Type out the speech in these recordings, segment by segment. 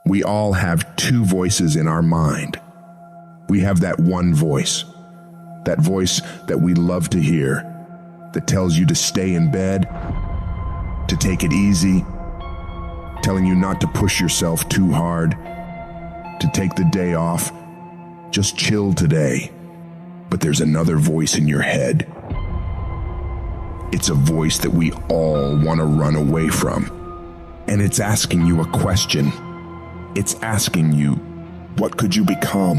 We all have two voices in our mind. We have that one voice that we love to hear, that tells you to stay in bed, to take it easy, telling you not to push yourself too hard, to take the day off, just chill today. But there's another voice in your head. It's a voice that we all want to run away from. And it's asking you a question. It's asking you, what could you become?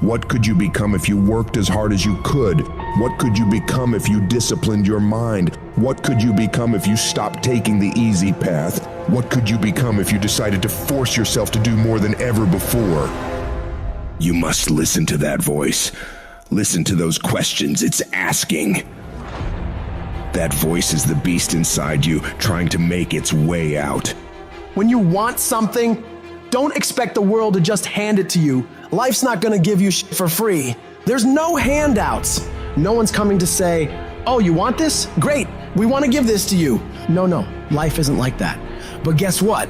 What could you become if you worked as hard as you could? What could you become if you disciplined your mind? What could you become if you stopped taking the easy path? What could you become if you decided to force yourself to do more than ever before? You must listen to that voice. Listen to those questions it's asking. That voice is the beast inside you, trying to make its way out. When you want something, don't expect the world to just hand it to you. Life's not gonna give you shit for free. There's no handouts. No one's coming to say, oh, you want this? Great, we wanna give this to you. No, life isn't like that. But guess what?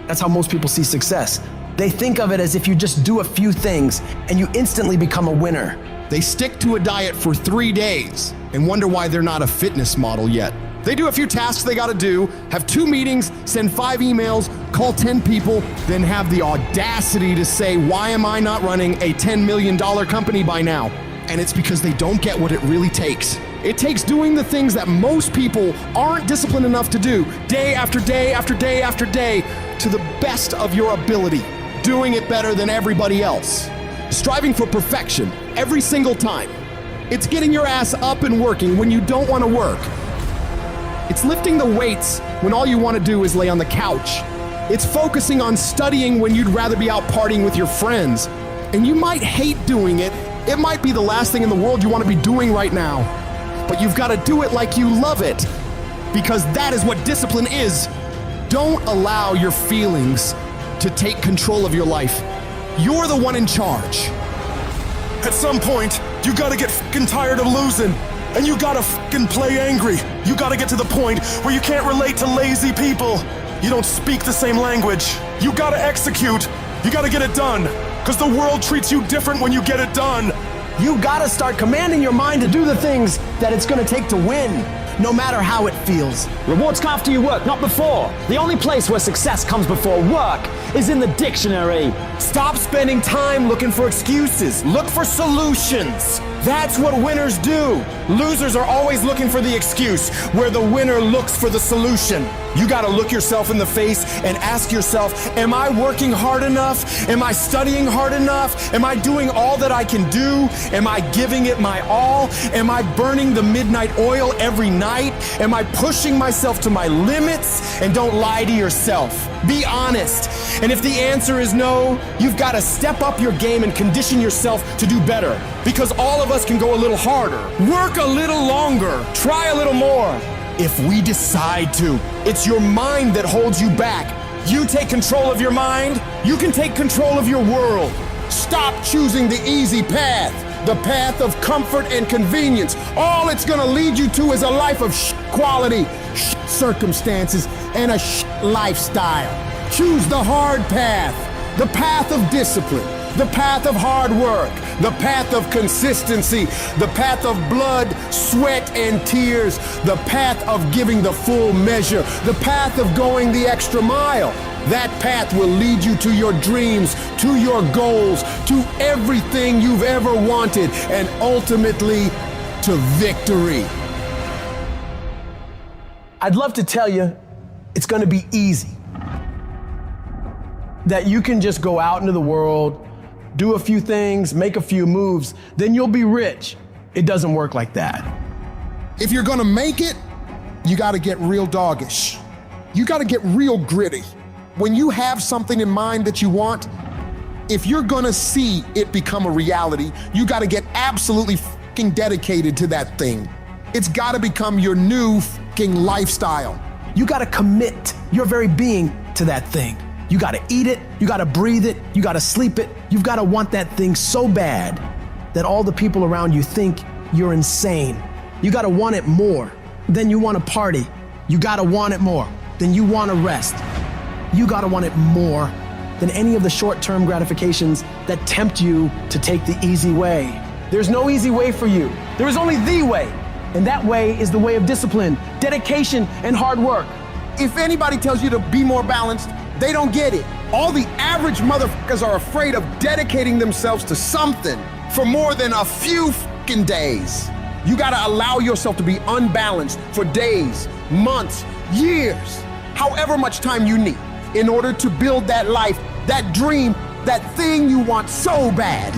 That's how most people see success. They think of it as if you just do a few things and you instantly become a winner. They stick to a diet for 3 days and wonder why they're not a fitness model yet. They do a few tasks they gotta do, have 2 meetings, send 5 emails, call 10 people, then have the audacity to say, why am I not running a $10 million company by now? And it's because they don't get what it really takes. It takes doing the things that most people aren't disciplined enough to do, day after day after day after day, to the best of your ability, doing it better than everybody else. Striving for perfection every single time. It's getting your ass up and working when you don't want to work. It's lifting the weights when all you want to do is lay on the couch. It's focusing on studying when you'd rather be out partying with your friends. And you might hate doing it. It might be the last thing in the world you want to be doing right now. But you've got to do it like you love it, because that is what discipline is. Don't allow your feelings to take control of your life. You're the one in charge. At some point, you gotta get fucking tired of losing. And you gotta fucking play angry. You gotta get to the point where you can't relate to lazy people. You don't speak the same language. You gotta execute. You gotta get it done. Cause the world treats you different when you get it done. You gotta start commanding your mind to do the things that it's gonna take to win, no matter how it feels. Rewards come after you work, not before. The only place where success comes before work is in the dictionary. Stop spending time looking for excuses. Look for solutions. That's what winners do. Losers are always looking for the excuse, where the winner looks for the solution. You gotta look yourself in the face and ask yourself, am I working hard enough? Am I studying hard enough? Am I doing all that I can do? Am I giving it my all? Am I burning the midnight oil every night? Am I pushing myself to my limits? And don't lie to yourself. Be honest. And if the answer is no, you've gotta step up your game and condition yourself to do better. Because all of us can go a little harder, work a little longer, try a little more. If we decide to, it's your mind that holds you back. You take control of your mind, you can take control of your world. Stop choosing the easy path, the path of comfort and convenience. All it's gonna lead you to is a life of quality, circumstances, and a lifestyle. Choose the hard path, the path of discipline, the path of hard work, the path of consistency, the path of blood, sweat, and tears, the path of giving the full measure, the path of going the extra mile. That path will lead you to your dreams, to your goals, to everything you've ever wanted, and ultimately to victory. I'd love to tell you it's gonna be easy. That you can just go out into the world, do a few things, make a few moves, then you'll be rich. It doesn't work like that. If you're gonna make it, you gotta get real doggish. You gotta get real gritty. When you have something in mind that you want, if you're gonna see it become a reality, you gotta get absolutely fucking dedicated to that thing. It's gotta become your new fucking lifestyle. You gotta commit your very being to that thing. You gotta eat it, you gotta breathe it, you gotta sleep it. You've gotta want that thing so bad that all the people around you think you're insane. You gotta want it more than you wanna party. You gotta want it more than you wanna rest. You gotta want it more than any of the short-term gratifications that tempt you to take the easy way. There's no easy way for you. There is only the way. And that way is the way of discipline, dedication, and hard work. If anybody tells you to be more balanced, they don't get it. All the average motherfuckers are afraid of dedicating themselves to something for more than a few fucking days. You gotta allow yourself to be unbalanced for days, months, years, however much time you need in order to build that life, that dream, that thing you want so bad.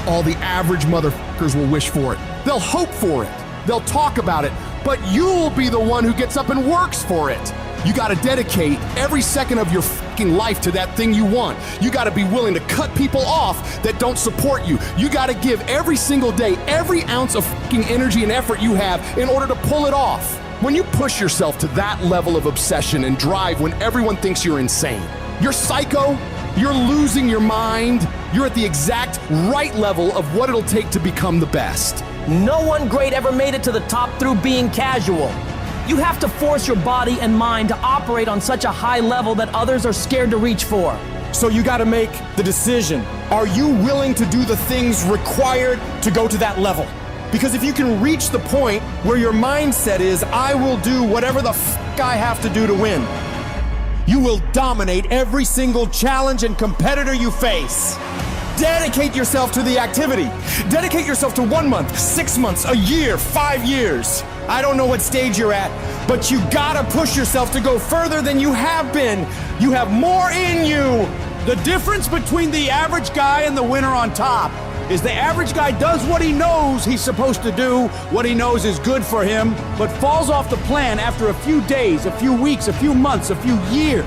All the average motherfuckers will wish for it. They'll hope for it. They'll talk about it, but you'll be the one who gets up and works for it. You gotta dedicate every second of your fucking life to that thing you want. You gotta be willing to cut people off that don't support you. You gotta give every single day, every ounce of fucking energy and effort you have in order to pull it off. When you push yourself to that level of obsession and drive when everyone thinks you're insane, you're psycho, you're losing your mind, you're at the exact right level of what it'll take to become the best. No one great ever made it to the top through being casual. You have to force your body and mind to operate on such a high level that others are scared to reach for. So you gotta make the decision. Are you willing to do the things required to go to that level? Because if you can reach the point where your mindset is, I will do whatever the fuck I have to do to win, you will dominate every single challenge and competitor you face. Dedicate yourself to the activity. Dedicate yourself to 1 month, 6 months, a year, 5 years. I don't know what stage you're at, but you gotta push yourself to go further than you have been. You have more in you. The difference between the average guy and the winner on top is the average guy does what he knows he's supposed to do, what he knows is good for him, but falls off the plan after a few days, a few weeks, a few months, a few years.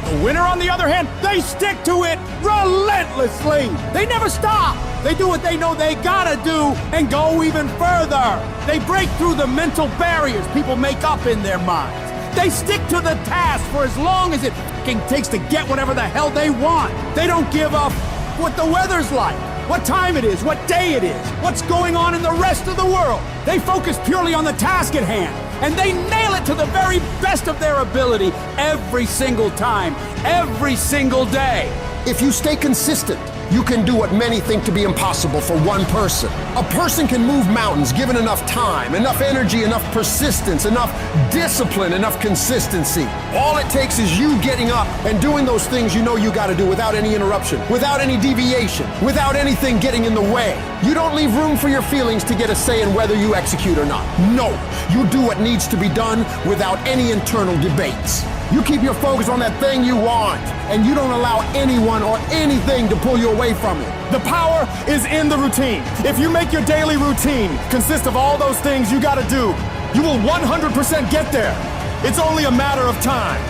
The winner, on the other hand, they stick to it relentlessly. They never stop. They do what they know they gotta do and go even further. They break through the mental barriers people make up in their minds. They stick to the task for as long as it fucking takes to get whatever the hell they want. They don't give up what the weather's like, what time it is, what day it is, what's going on in the rest of the world. They focus purely on the task at hand, and they nail it to the very best of their ability every single time, every single day. If you stay consistent, you can do what many think to be impossible for one person. A person can move mountains given enough time, enough energy, enough persistence, enough discipline, enough consistency. All it takes is you getting up and doing those things you know you gotta do without any interruption, without any deviation, without anything getting in the way. You don't leave room for your feelings to get a say in whether you execute or not. No, you do what needs to be done without any internal debates. You keep your focus on that thing you want, and you don't allow anyone or anything to pull you away from it. The power is in the routine. If you make your daily routine consist of all those things you gotta do, you will 100% get there. It's only a matter of time.